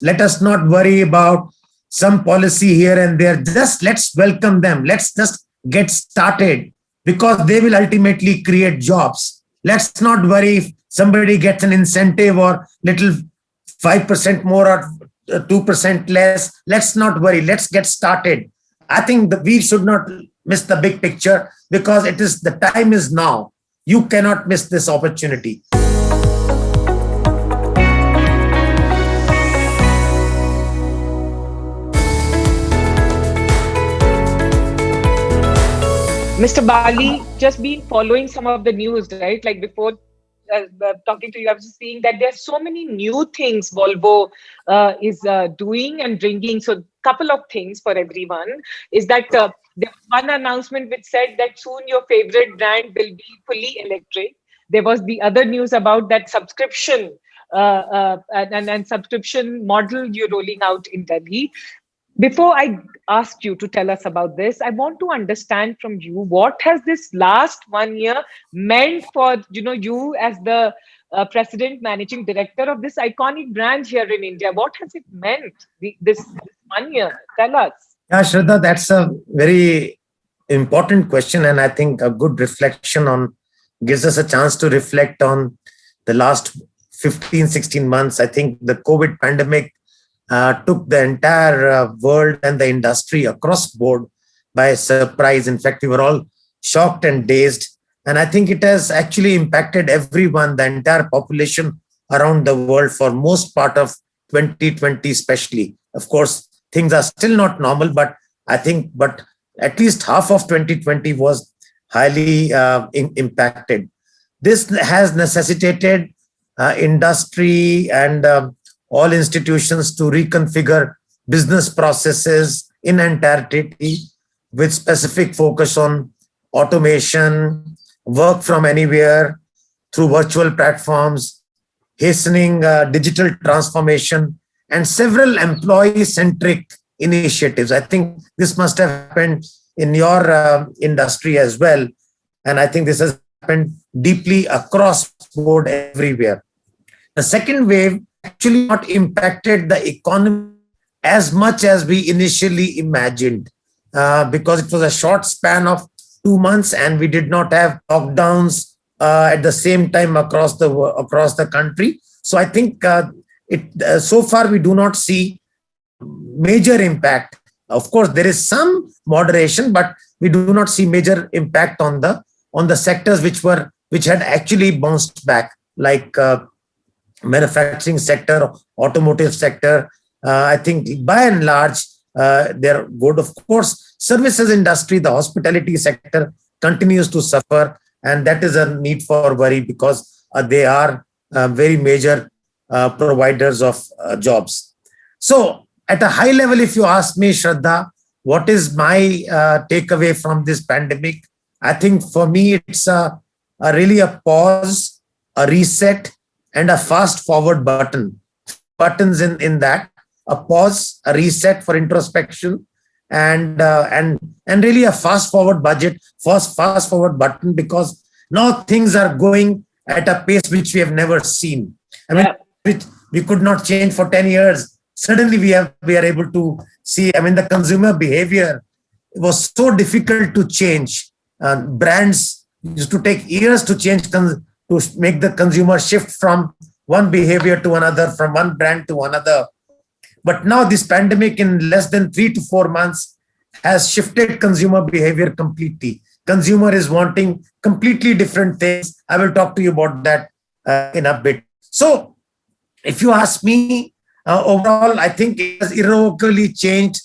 Let us not worry about some policy here and there. Just let's welcome them. Let's just get started, because they will ultimately create jobs. Let's not worry if somebody gets an incentive or little 5% more or 2% less. Let's not worry. Let's get started. I think that we should not miss the big picture, because the time is now. You cannot miss this opportunity. Mr. Bali, just been following some of the news, right? Like before talking to you, I was just seeing that there's so many new things Volvo is doing and bringing. So, couple of things for everyone is that there was one announcement which said that soon your favorite brand will be fully electric. There was the other news about that subscription and subscription model you're rolling out in Delhi. Before I ask you to tell us about this, I want to understand from you, what has this last 1 year meant for you as the president managing director of this iconic brand here in India? What has it meant this 1 year? Tell us. Yeah, Shradha, that's a very important question, and I think a good reflection on gives us a chance to reflect on the last 15, 16 months. I think the COVID pandemic took the entire world and the industry across board by surprise. In fact, we were all shocked and dazed. And I think it has actually impacted everyone, the entire population around the world for most part of 2020, especially. Of course, things are still not normal, but at least half of 2020 was highly impacted. This has necessitated industry and all institutions to reconfigure business processes in entirety, with specific focus on automation, work from anywhere through virtual platforms, hastening digital transformation, and several employee-centric initiatives. I think this must have happened in your industry as well. And I think this has happened deeply across board everywhere. The second wave actually not impacted the economy as much as we initially imagined, because it was a short span of 2 months and we did not have lockdowns at the same time across the country. So I think so far we do not see major impact. Of course, there is some moderation, but we do not see major impact on the sectors which had actually bounced back, like manufacturing sector, automotive sector. I think by and large they're good. Of course, services industry, the hospitality sector continues to suffer, and that is a need for worry, because they are very major providers of jobs. So at a high level, if you ask me, Shradha, what is my takeaway from this pandemic? I think for me, it's really a pause, a reset, and a fast forward buttons in that: a pause, a reset for introspection, and really a fast forward forward button, because now things are going at a pace which we have never seen. I mean, which we could not change for 10 years. Suddenly we are able to see. I mean, the consumer behavior was so difficult to change. Brands used to take years to change, to make the consumer shift from one behavior to another, from one brand to another. But now this pandemic in less than 3 to 4 months has shifted consumer behavior completely. Consumer is wanting completely different things. I will talk to you about that in a bit. So if you ask me, overall, I think it has irrevocably changed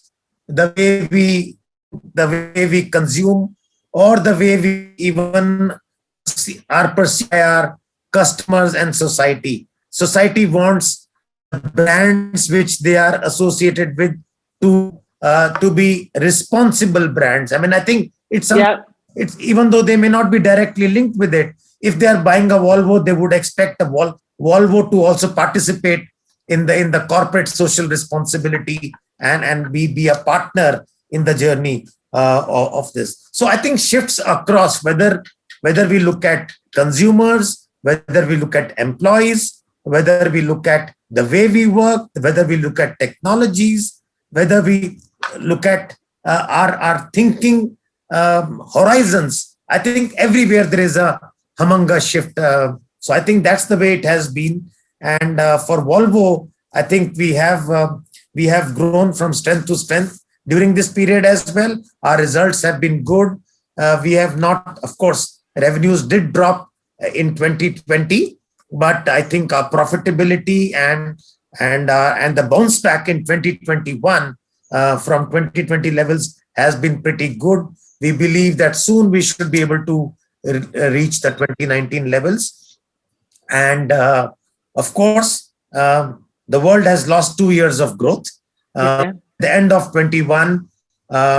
the way we consume, or the way we even are perceived by our customers and society. Society wants brands which they are associated with to be responsible brands. I mean, I think it's even though they may not be directly linked with it. If they are buying a Volvo, they would expect a Volvo to also participate in the corporate social responsibility and be a partner in the journey of this. So I think shifts across, whether we look at consumers, whether we look at employees, whether we look at the way we work, whether we look at technologies, whether we look at our thinking horizons. I think everywhere there is a humongous shift. So I think that's the way it has been. And for Volvo, I think we have grown from strength to strength during this period as well. Our results have been good. We have not, of course, revenues did drop in 2020, but I think our profitability and the bounce back in 2021 from 2020 levels has been pretty good. We believe that soon we should be able to reach the 2019 levels. And of course, the world has lost 2 years of growth. The end of 21,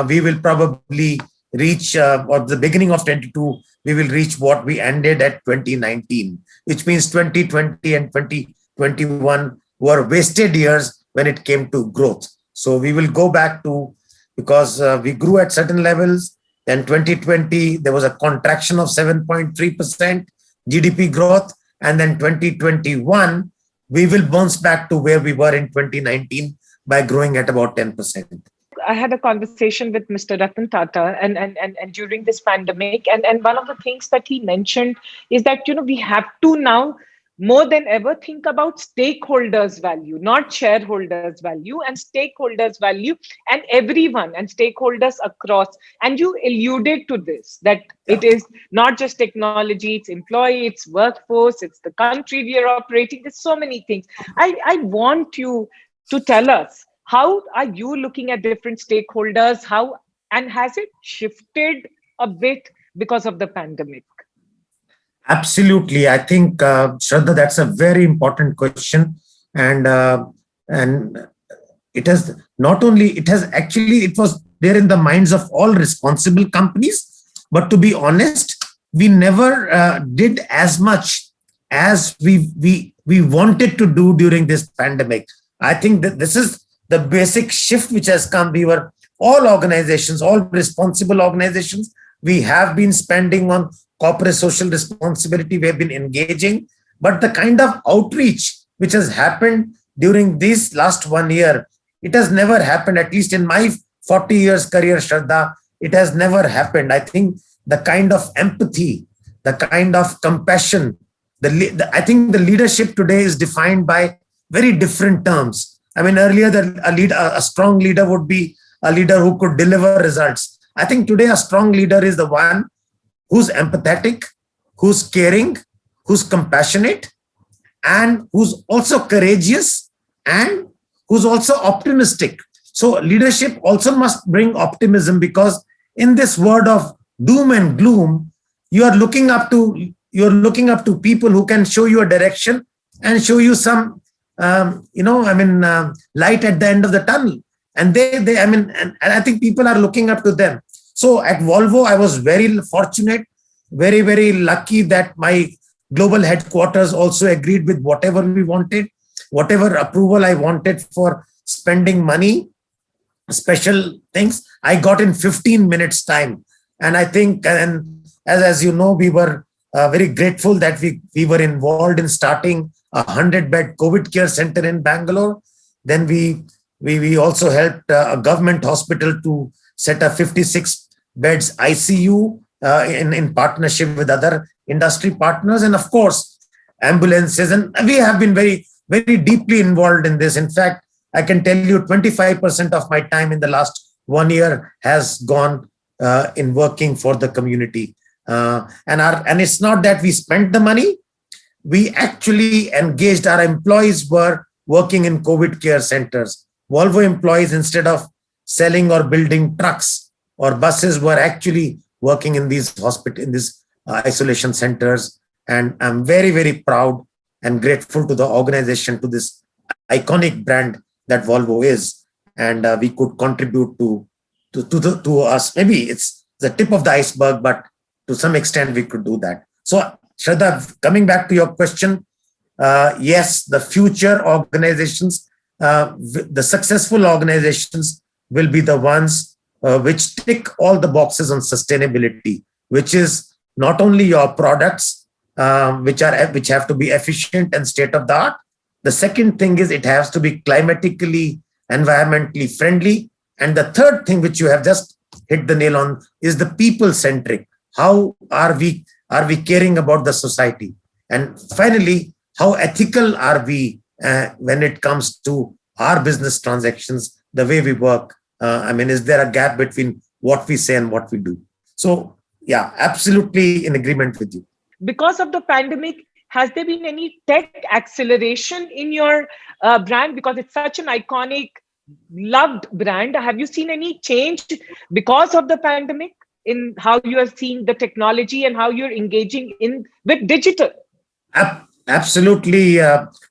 we will probably reach, or the beginning of 22, we will reach what we ended at 2019, which means 2020 and 2021 were wasted years when it came to growth. So we will go back to, because we grew at certain levels. Then 2020, there was a contraction of 7.3% GDP growth. And then 2021, we will bounce back to where we were in 2019 by growing at about 10%. I had a conversation with Mr. Ratan Tata and during this pandemic, and one of the things that he mentioned is that we have to now more than ever think about stakeholders' value, not shareholders' value, and stakeholders' value, and everyone and stakeholders across. And you alluded to this, that it is not just technology, it's employee, it's workforce, it's the country we are operating. There's so many things. I want you to tell us, how are you looking at different stakeholders? How, and has it shifted a bit because of the pandemic? Absolutely. I think, Shradha, that's a very important question. And it has not only, it has actually, it was there in the minds of all responsible companies. But to be honest, we never did as much as we wanted to do during this pandemic. I think that this is the basic shift which has come. We were all organizations, all responsible organizations. We have been spending on corporate social responsibility. We have been engaging, but the kind of outreach which has happened during this last 1 year, it has never happened, at least in my 40 years career, Shradha, it has never happened. I think the kind of empathy, the kind of compassion, I think the leadership today is defined by very different terms. I mean, earlier a strong leader would be a leader who could deliver results. I think today a strong leader is the one who's empathetic, who's caring, who's compassionate, and who's also courageous, and who's also optimistic. So leadership also must bring optimism, because in this world of doom and gloom, you're looking up to people who can show you a direction and show you some light at the end of the tunnel. And and I think people are looking up to them. So at Volvo, I was very fortunate, very, very lucky that my global headquarters also agreed with whatever we wanted, whatever approval I wanted for spending money, special things, I got in 15 minutes time. And I think, and as you know, we were very grateful that we were involved in starting a 100-bed COVID care center in Bangalore. Then we also helped a government hospital to set up 56 beds ICU in partnership with other industry partners, and of course ambulances. And we have been very, very deeply involved in this. In fact, I can tell you 25% of my time in the last 1 year has gone in working for the community. And it's not that we spent the money. We actually engaged. Our employees were working in COVID care centers. Volvo employees, instead of selling or building trucks or buses, were actually working in these isolation centers. And I'm very, very proud and grateful to the organization, to this iconic brand that Volvo is. And we could contribute to us. Maybe it's the tip of the iceberg, but to some extent we could do that. So Shradha, coming back to your question, yes, the future organizations, the successful organizations will be the ones which tick all the boxes on sustainability, which is not only your products, which have to be efficient and state of the art, The second thing is it has to be climatically, environmentally friendly. And the third thing, which you have just hit the nail on, is the people centric. How are we caring about the society? And finally, how ethical are we when it comes to our business transactions, the way we work? Is there a gap between what we say and what we do? So, yeah, absolutely in agreement with you. Because of the pandemic, has there been any tech acceleration in your brand? Because it's such an iconic, loved brand. Have you seen any change because of the pandemic in how you are seeing the technology and how you're engaging in with digital? Absolutely,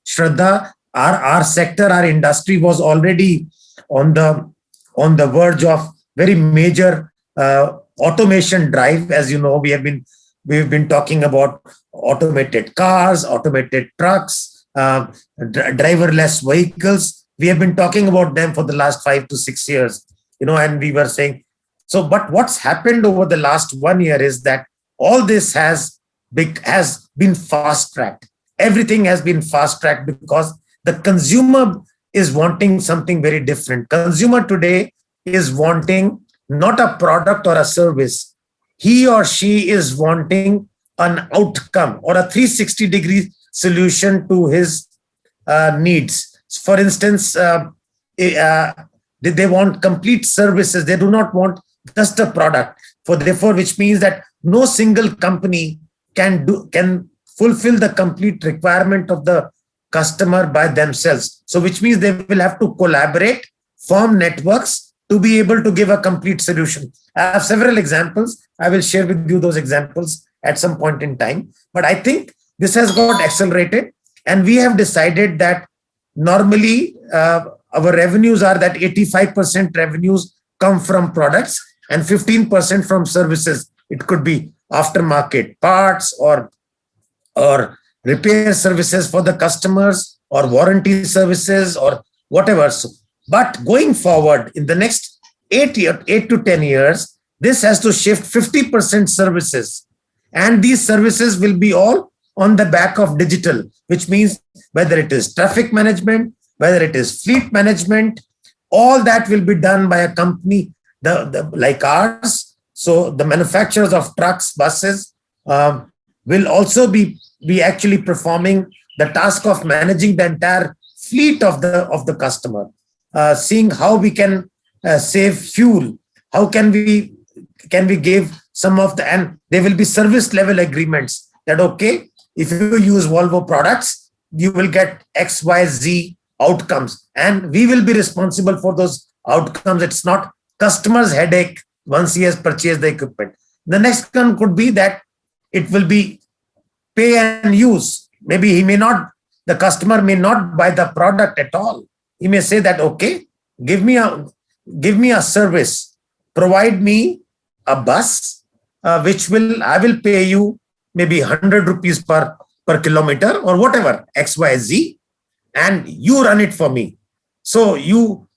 Shraddha. Our sector, our industry was already on the verge of very major automation drive. As you know, we've been talking about automated cars, automated trucks, driverless vehicles. We have been talking about them for the last 5 to 6 years, and we were saying so. But what's happened over the last 1 year is that all this has been fast tracked. Everything has been fast tracked because the consumer is wanting something very different. Consumer today is wanting not a product or a service. He or she is wanting an outcome or a 360-degree solution to his needs. For instance, they want complete services. They do not want just a product. Therefore, which means that no single company can fulfill the complete requirement of the customer by themselves. So which means they will have to collaborate, form networks to be able to give a complete solution. I have several examples. I will share with you those examples at some point in time. But I think this has got accelerated, and we have decided that normally our revenues are that 85% revenues come from products and 15% from services. It could be aftermarket parts or repair services for the customers or warranty services or whatever. But going forward in the next 8 to 10 years, this has to shift 50% services. And these services will be all on the back of digital, which means whether it is traffic management, whether it is fleet management, all that will be done by a company like ours. So the manufacturers of trucks, buses will also be actually performing the task of managing the entire fleet of the customer, seeing how we can save fuel, how can we give some of the, and there will be service level agreements that, okay, if you use Volvo products, you will get XYZ outcomes, and we will be responsible for those outcomes. It's not customer's headache once he has purchased the equipment. The next one could be that it will be pay and use. Maybe the customer may not buy the product at all. He may say that, okay, give me a service, provide me a bus, I will pay you maybe 100 rupees per kilometer or whatever, XYZ, and you run it for me. So you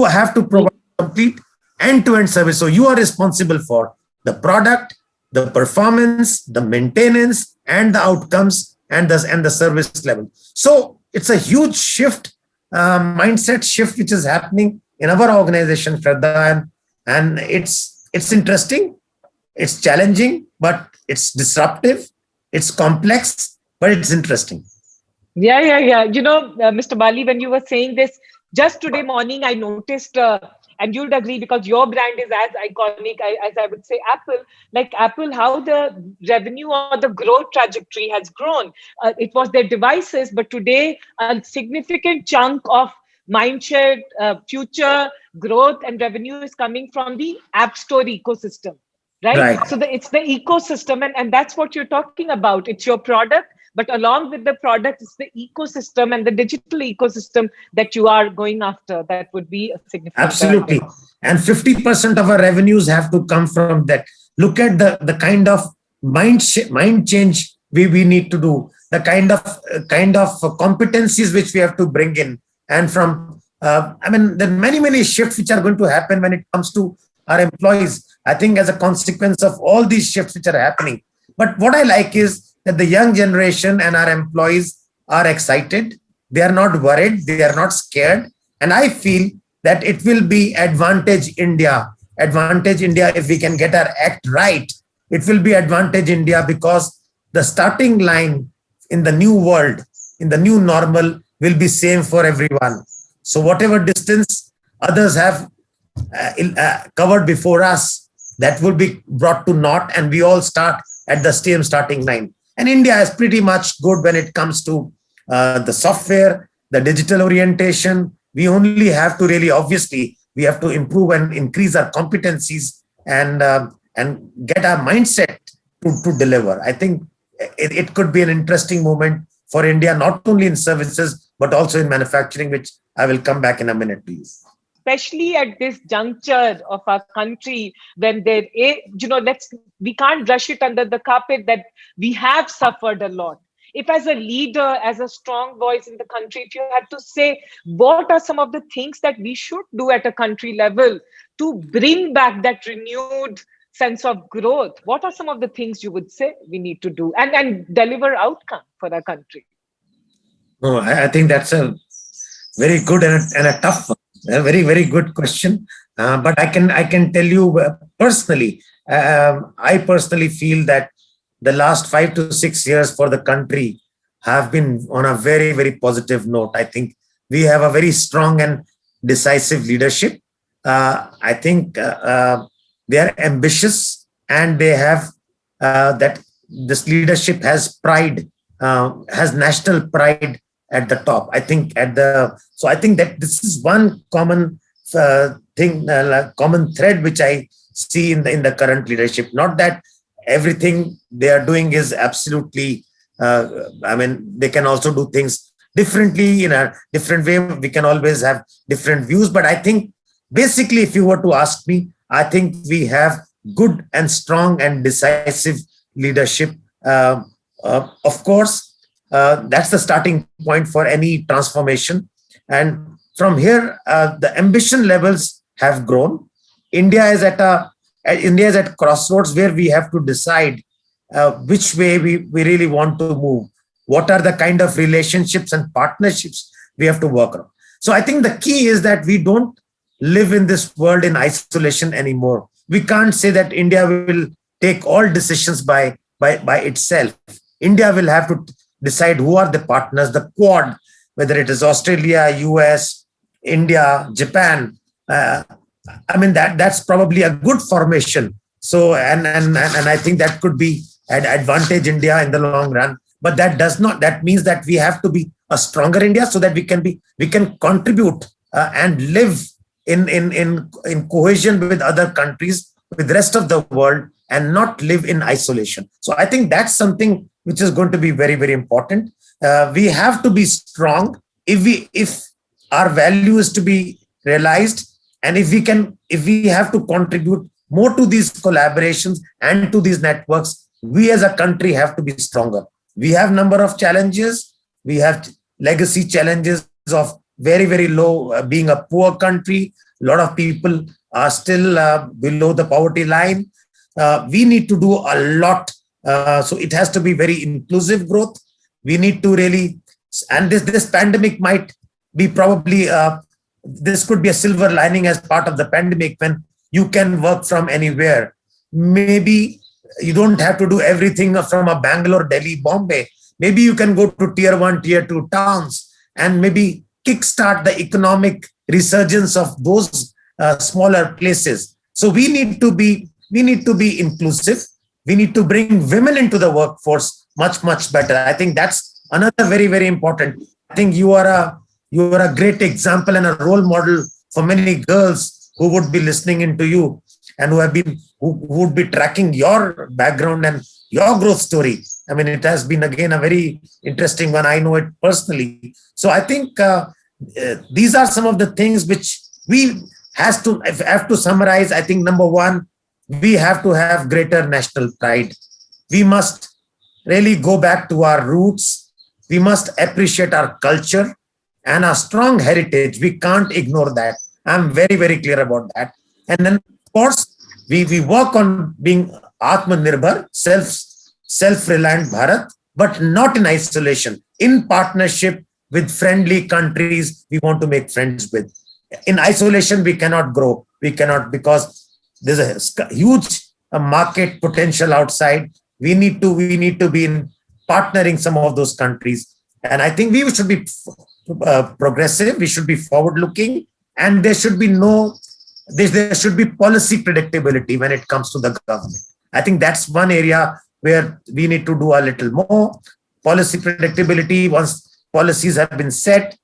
have to provide complete end-to-end service. So you are responsible for the product, the performance, the maintenance, and the outcomes, and the service level. So it's a huge shift, mindset shift, which is happening in our organization, Shradha, and it's interesting, it's challenging, but it's disruptive, it's complex, but it's interesting. Yeah. Mr. Bali, when you were saying this, just today morning, I noticed, and you'd agree because your brand is as iconic as I would say Apple. Like Apple, how the revenue or the growth trajectory has grown. It was their devices, but today a significant chunk of mindshare, future growth and revenue is coming from the App Store ecosystem, right? So it's the ecosystem, and that's what you're talking about. It's your product, but along with the product, it's the ecosystem and the digital ecosystem that you are going after. That would be a significant. Absolutely. benefit. And 50% of our revenues have to come from that. Look at the kind of mind change we need to do, the kind of competencies which we have to bring in. And from, there are many shifts which are going to happen when it comes to our employees. I think as a consequence of all these shifts which are happening. But what I like is that the young generation and our employees are excited. They are not worried. They are not scared. And I feel that it will be advantage India if we can get our act right. It will be advantage India because the starting line in the new world, in the new normal, will be same for everyone. So whatever distance others have covered before us, that will be brought to naught, and we all start at the same starting line. And India is pretty much good when it comes to the software, the digital orientation. We only have to really, obviously, we have to improve and increase our competencies and get our mindset to deliver. I think it could be an interesting moment for India, not only in services, but also in manufacturing, which I will come back in a minute, please. Especially at this juncture of our country, when we can't brush it under the carpet that we have suffered a lot. If as a leader, as a strong voice in the country, if you had to say what are some of the things that we should do at a country level to bring back that renewed sense of growth, what are some of the things you would say we need to do and deliver outcome for our country? No, I think that's a very good and a tough one. A very, very good question. But I can tell you personally, I personally feel that the last 5 to 6 years for the country have been on a very, very positive note. I think we have a very strong and decisive leadership. I think they are ambitious, and they have that this leadership has pride, has national pride at the top. I think so I think that this is one common common thread which I see in the current leadership. Not that everything they are doing is absolutely, they can also do things differently in a different way. We can always have different views, but I think basically, if you were to ask me, I think we have good and strong and decisive leadership. Of course, that's the starting point for any transformation. And from here, the ambition levels have grown. India is at crossroads where we have to decide which way we really want to move. What are the kind of relationships and partnerships we have to work on? So I think the key is that we don't live in this world in isolation anymore. We can't say that India will take all decisions by itself. India will have to decide who are the partners, the Quad, whether it is Australia, US, India, Japan. That's probably a good formation. So and I think that could be an advantage India in the long run. But that means that we have to be a stronger India so that we can contribute and live in cohesion with other countries, with the rest of the world, and not live in isolation. So I think that's something which is going to be very, very important. We have to be strong if our value is to be realized, and if we have to contribute more to these collaborations and to these networks, we as a country have to be stronger. We have number of challenges. We have legacy challenges of very, very low, being a poor country. A lot of people are still below the poverty line. We need to do a lot. So it has to be very inclusive growth. We need to really, and this pandemic might be probably, this could be a silver lining as part of the pandemic, when you can work from anywhere. Maybe you don't have to do everything from a Bangalore, Delhi, Bombay. Maybe you can go to tier 1, tier 2 towns and maybe kickstart the economic resurgence of those smaller places. So we need to be inclusive. We need to bring women into the workforce much, much better. I think that's another very, very important. I think you are a great example and a role model for many girls who would be listening into you and who would be tracking your background and your growth story. It has been, again, a very interesting one. I know it personally. So I think these are some of the things which we have to summarize. I think number one, we have to have greater national pride. We must really go back to our roots. We must appreciate our culture and our strong heritage. We can't ignore that. I'm very, very clear about that. And then, of course, we work on being Atmanirbhar, self-reliant Bharat, but not in isolation, in partnership with friendly countries we want to make friends with. In isolation, we cannot grow. We cannot, because there's a huge market potential outside. We need to be in partnering some of those countries. And I think we should be progressive. We should be forward looking, and there should be policy predictability when it comes to the government. I think that's one area where we need to do a little more. Policy predictability, once policies have been set,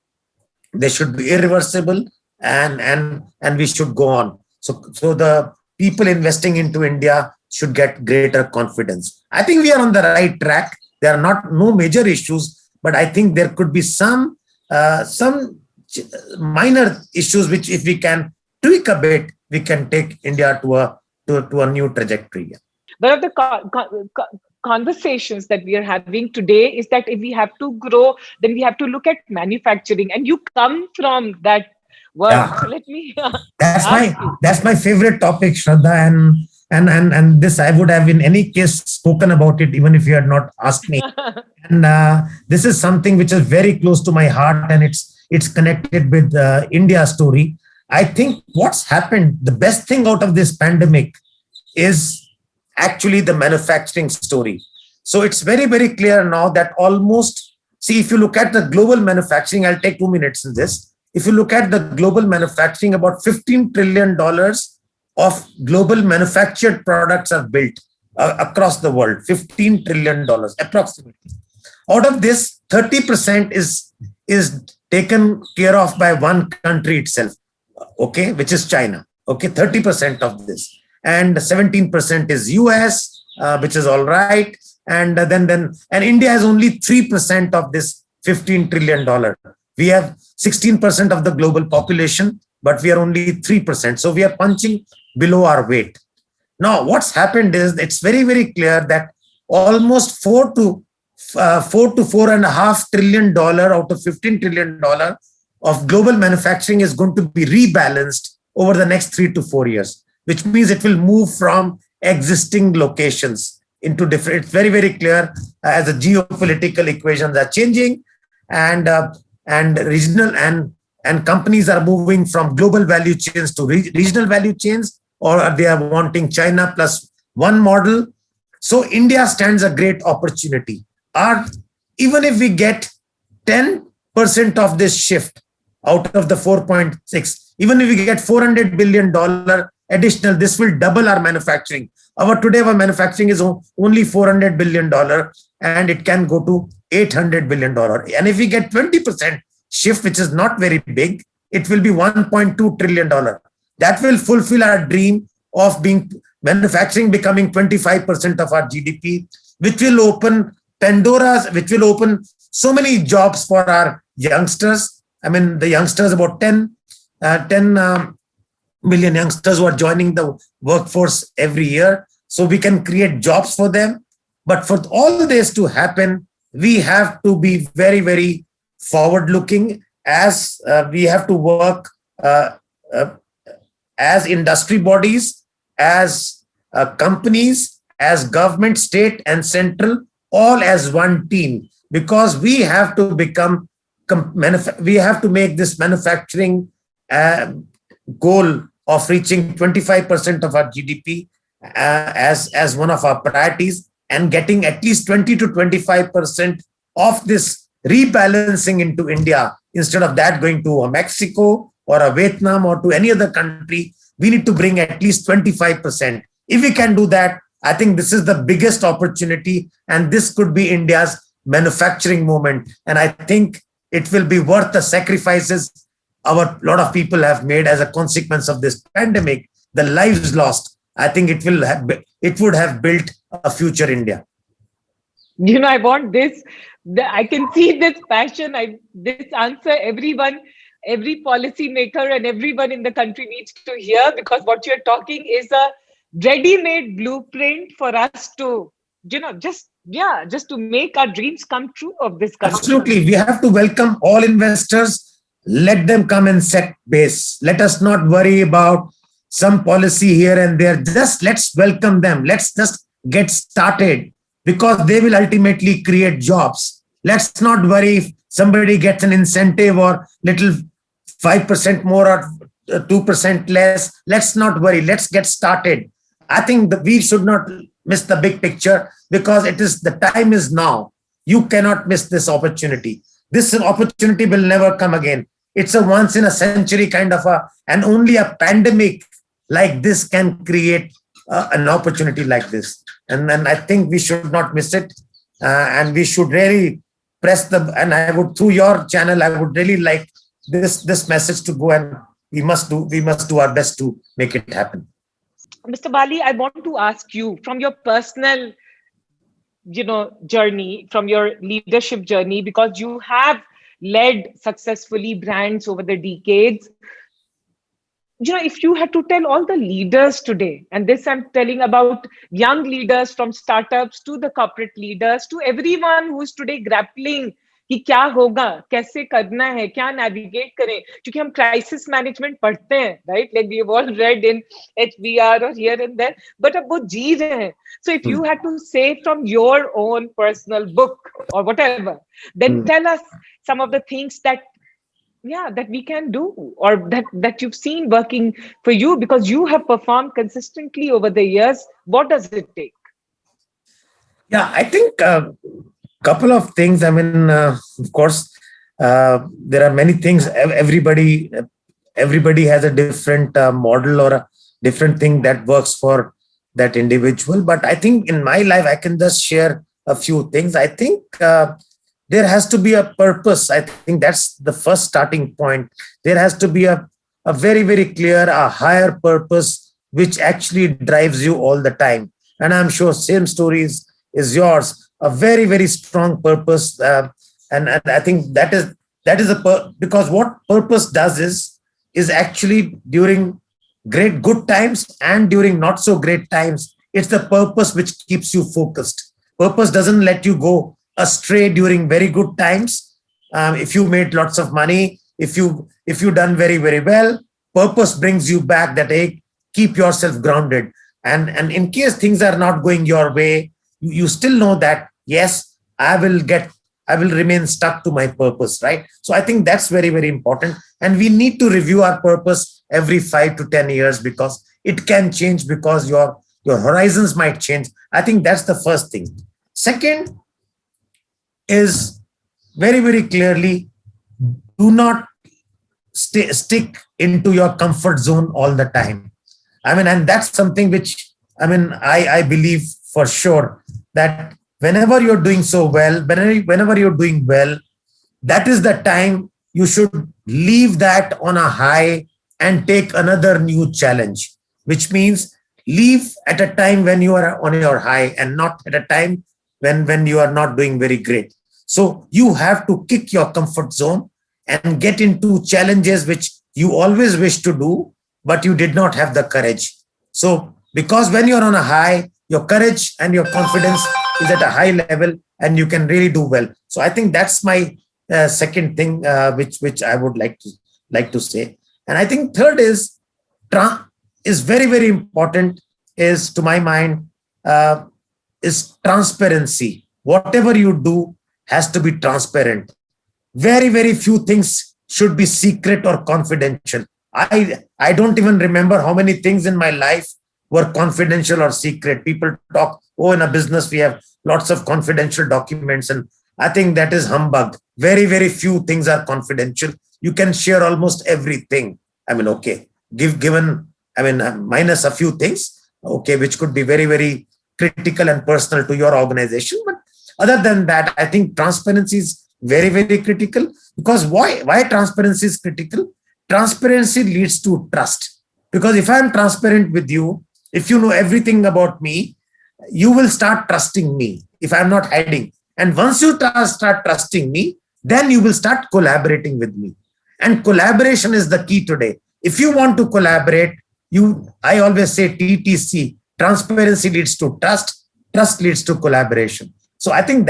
they should be irreversible, and we should go on. So the people investing into India should get greater confidence. I think we are on the right track. There are no major issues, but I think there could be some minor issues which, if we can tweak a bit, we can take India to a new trajectory. One of the conversations that we are having today is that if we have to grow, then we have to look at manufacturing. And you come from that world. Yeah. So let me That's my favorite topic, Shradha, and this I would have in any case spoken about it even if you had not asked me. And this is something which is very close to my heart, and it's connected with India story. I think what's happened, the best thing out of this pandemic is actually the manufacturing story. So it's very, very clear now that if you look at the global manufacturing, I'll take 2 minutes in this. If you look at the global manufacturing, about $15 trillion of global manufactured products are built across the world, $15 trillion approximately. Out of this, 30% is taken care of by one country itself, okay, which is China. Okay, 30% of this. And 17% is US, which is all right. And then India has only 3% of this $15 trillion. We have 16% of the global population, but we are only 3%. So we are punching below our weight. Now, what's happened is it's very, very clear that almost $4 to $4.5 trillion out of $15 trillion of global manufacturing is going to be rebalanced over the next 3 to 4 years, which means it will move from existing locations into different. It's very, very clear as the geopolitical equations are changing, and regional and companies are moving from global value chains to regional value chains, or they are wanting China plus one model. So India stands a great opportunity. Even if we get 10% of this shift out of the 4.6, even if we get $400 billion additional, this will double our manufacturing. Our manufacturing is only $400 billion, and it can go to $800 billion. And if we get 20% shift, which is not very big, it will be $1.2 trillion. That will fulfill our dream of manufacturing becoming 25% of our GDP, which will open which will open so many jobs for our youngsters. I mean, the youngsters, about 10 million youngsters who are joining the workforce every year. So we can create jobs for them. But for all this to happen, we have to be very, very forward-looking, as we have to work as industry bodies, as companies, as government, state and central, all as one team, because we have to we have to make this manufacturing goal of reaching 25% of our GDP as one of our priorities, and getting at least 20 to 25% of this rebalancing into India. Instead of that going to a Mexico or a Vietnam or to any other country, we need to bring at least 25%. If we can do that, I think this is the biggest opportunity, and this could be India's manufacturing moment. And I think it will be worth the sacrifices a lot of people have made as a consequence of this pandemic, the lives lost. I think it would have built a future India. I want this. I can see this passion. This answer, every policy maker and everyone in the country needs to hear, because what you're talking is a ready-made blueprint for us to, just to make our dreams come true of this country. Absolutely. We have to welcome all investors. Let them come and set base. Let us not worry about some policy here and there. Just let's welcome them. Let's just get started, because they will ultimately create jobs. Let's not worry if somebody gets an incentive or little 5% more or 2% less. Let's not worry. Let's get started. I think that we should not miss the big picture, because it is, the time is now. You cannot miss this opportunity. This opportunity will never come again. It's a once in a century kind of and only a pandemic like this can create an opportunity like this. And then I think we should not miss it. And we should really press and I would, through your channel, I would really like this message to go, and we must do our best to make it happen. Mr. Bali, I want to ask you, from your personal, journey, from your leadership journey, because you have led successfully brands over the decades. If you had to tell all the leaders today, and this I'm telling about young leaders from startups to the corporate leaders, to everyone who is today grappling कि क्या होगा, कैसे करना है, क्या navigate करें, क्योंकि हम crisis management पढ़ते हैं, right? Like we've all read in HBR or here and there, but अब वो जी रहे हैं. So if you had to say from your own personal book or whatever, then tell us some of the things that we can do, or that you've seen working for you, because you have performed consistently over the years. What does it take? Yeah, I think couple of things. I mean, of course, there are many things. Everybody has a different model or a different thing that works for that individual. But I think in my life, I can just share a few things. I think there has to be a purpose. I think that's the first starting point. There has to be a very, very clear, a higher purpose, which actually drives you all the time. And I'm sure same stories is yours. A very, very strong purpose, and I think that is because what purpose does is actually during good times and during not so great times, it's the purpose which keeps you focused. Purpose doesn't let you go astray during very good times. If you made lots of money, if you done very, very well, purpose brings you back. That keep yourself grounded, and in case things are not going your way, you still know that, yes, I will remain stuck to my purpose, right? So I think that's very, very important. And we need to review our purpose every 5 to 10 years, because it can change, because your horizons might change. I think that's the first thing. Second is very, very clearly, do not stick into your comfort zone all the time. I mean, and that's something which, I believe for sure that whenever you're doing so well, whenever you're doing well, that is the time you should leave that on a high and take another new challenge, which means leave at a time when you are on your high and not at a time when you are not doing very great. So you have to kick your comfort zone and get into challenges which you always wish to do, but you did not have the courage. So because when you're on a high, your courage and your confidence is at a high level, and you can really do well. So I think that's my second thing, which I would like to say. And I think third is very, very important, is to my mind, is transparency. Whatever you do has to be transparent. Very, very few things should be secret or confidential. I don't even remember how many things in my life were confidential or secret. People talk, in a business we have lots of confidential documents, and I think that is humbug. Very, very few things are confidential. You can share almost everything. Minus a few things, which could be very, very critical and personal to your organization. But other than that, I think transparency is very, very critical. Because why transparency is critical? Transparency leads to trust. Because if I'm transparent with you, if you know everything about me, you will start trusting me if I'm not hiding. And once you start trusting me, then you will start collaborating with me. And collaboration is the key today. If you want to collaborate, I always say TTC, transparency leads to trust, trust leads to collaboration. So I think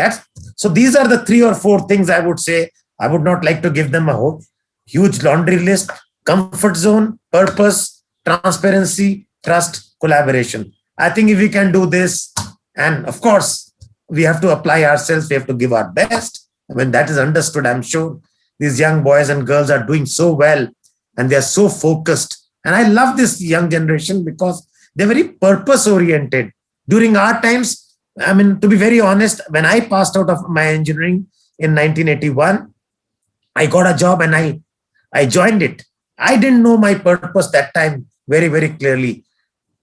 so these are the 3 or 4 things I would say. I would not like to give them a whole huge laundry list. Comfort zone, purpose, transparency, trust, collaboration. I think if we can do this, and of course, we have to apply ourselves, we have to give our best, When that is understood, I'm sure these young boys and girls are doing so well and they are so focused. And I love this young generation because they're very purpose oriented. During our times, I mean, to be very honest, when I passed out of my engineering in 1981, I got a job and I joined it. I didn't know my purpose that time very, very clearly.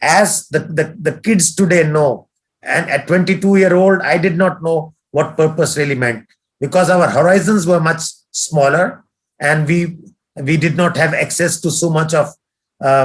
As the kids today know, and at 22-year-old, I did not know what purpose really meant because our horizons were much smaller and we did not have access to so much of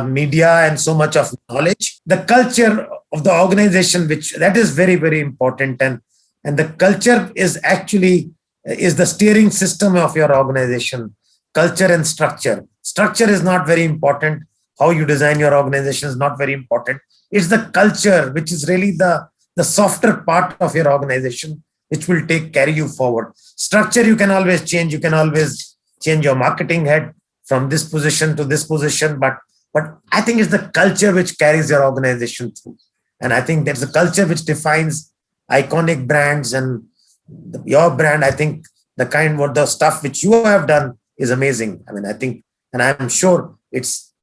media and so much of knowledge. The culture of the organization, which that is very, very important. And the culture is actually is the steering system of your organization. Culture and structure. Structure is not very important. How you design your organization is not very important. It's the culture, which is really the softer part of your organization, which will carry you forward. Structure, you can always change. You can always change your marketing head from this position to this position. But I think it's the culture which carries your organization through. And I think that's the culture which defines iconic brands and your brand. I think the stuff which you have done is amazing. I mean, I think, and I'm sure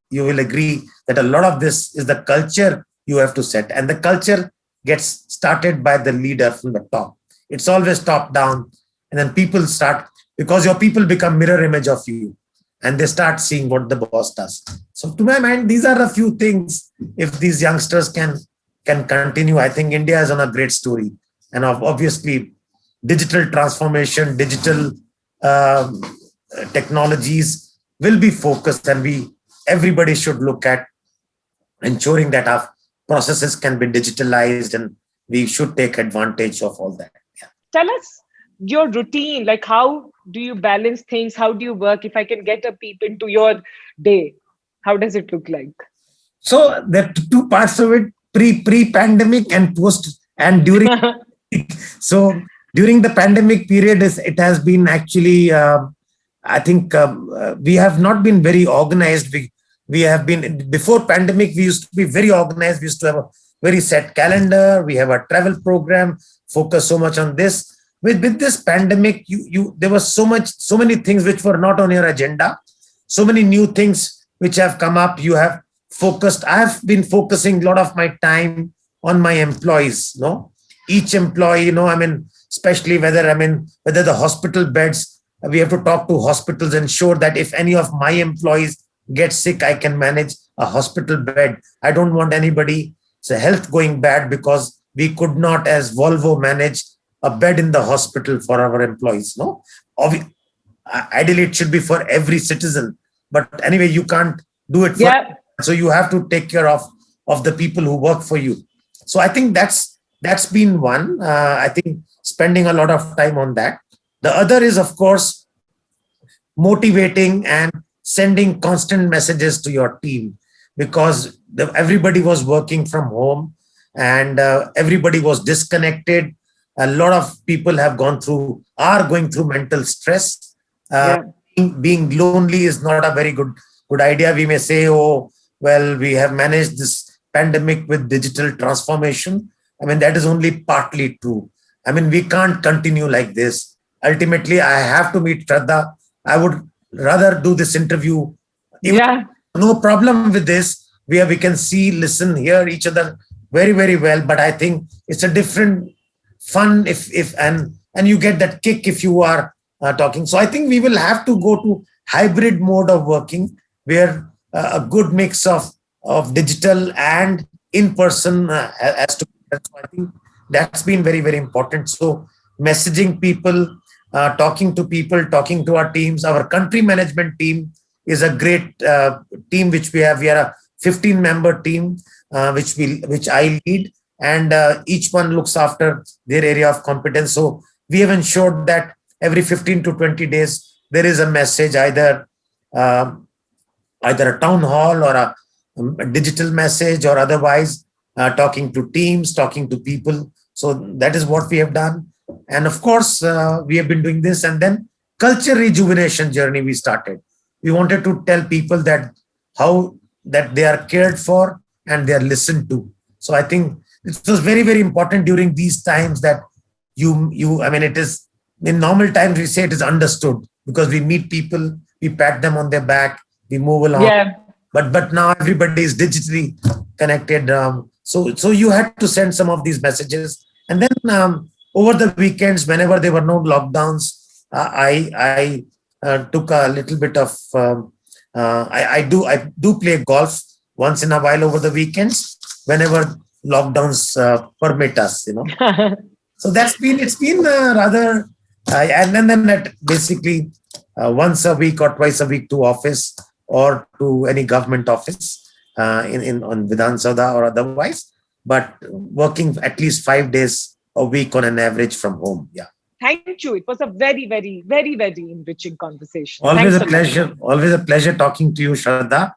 you will agree that a lot of this is the culture you have to set. And the culture gets started by the leader from the top. It's always top down. And then people start, because your people become mirror image of you and they start seeing what the boss does. So to my mind, these are a few things. If these youngsters can continue, I think India is on a great story. And obviously, digital transformation, digital technologies will be focused, and everybody should look at ensuring that our processes can be digitalized, and we should take advantage of all that. Yeah. Tell us your routine, like how do you balance things? How do you work? If I can get a peep into your day, how does it look like? So there are two parts of it: pre-pandemic and post and during. So during the pandemic period, it has been actually. I think we have not been very organized. We have been, before pandemic, we used to be very organized. We used to have a very set calendar. We have a travel program, focus so much on this. With this pandemic, there was so many things which were not on your agenda. So many new things which have come up. You have focused. I have been focusing a lot of my time on my employees. Each employee, especially whether the hospital beds, we have to talk to hospitals, ensure that if any of my employees get sick, I can manage a hospital bed. I don't want anybody's health going bad because we could not, as Volvo, manage a bed in the hospital for our employees. Ideally, it should be for every citizen. But anyway, you can't do it. So you have to take care of the people who work for you. So I think that's been one. I think spending a lot of time on that. The other is, of course, motivating and sending constant messages to your team, because everybody was working from home and everybody was disconnected. A lot of people are going through mental stress. Being lonely is not a very good idea. We may say, oh, well, we have managed this pandemic with digital transformation. That is only partly true. We can't continue like this. Ultimately, I have to meet Shradha. I would rather do this interview. No problem with this. We can see, listen, hear each other very, very well. But I think it's a different fun and you get that kick if you are talking. So I think we will have to go to hybrid mode of working, where a good mix of digital and in person has to. So I think that's been very, very important. So messaging people, talking to people, talking to our teams. Our country management team is a great team which we have. We are a 15-member team which I lead, and each one looks after their area of competence. So we have ensured that every 15 to 20 days there is a message, either a town hall or a digital message, or otherwise talking to teams, talking to people. So that is what we have done. And of course, we have been doing this. And then culture rejuvenation journey we started. We wanted to tell people that they are cared for and they are listened to. So I think it was very, very important during these times that it is in normal times we say it is understood because we meet people, we pat them on their back, we move along. Yeah. But now everybody is digitally connected. So you had to send some of these messages, and then over the weekends, whenever there were no lockdowns, I took a little bit of. I do play golf once in a while over the weekends whenever lockdowns permit us. So it's been rather, and then at basically once a week or twice a week to office or to any government office in on Vidhan Sabha or otherwise, but working at least 5 days a week on an average from home. Yeah. Thank you. It was a very, very, very, very enriching conversation. Always Thanks a a lot. pleasure. Always a pleasure talking to you, Shradha.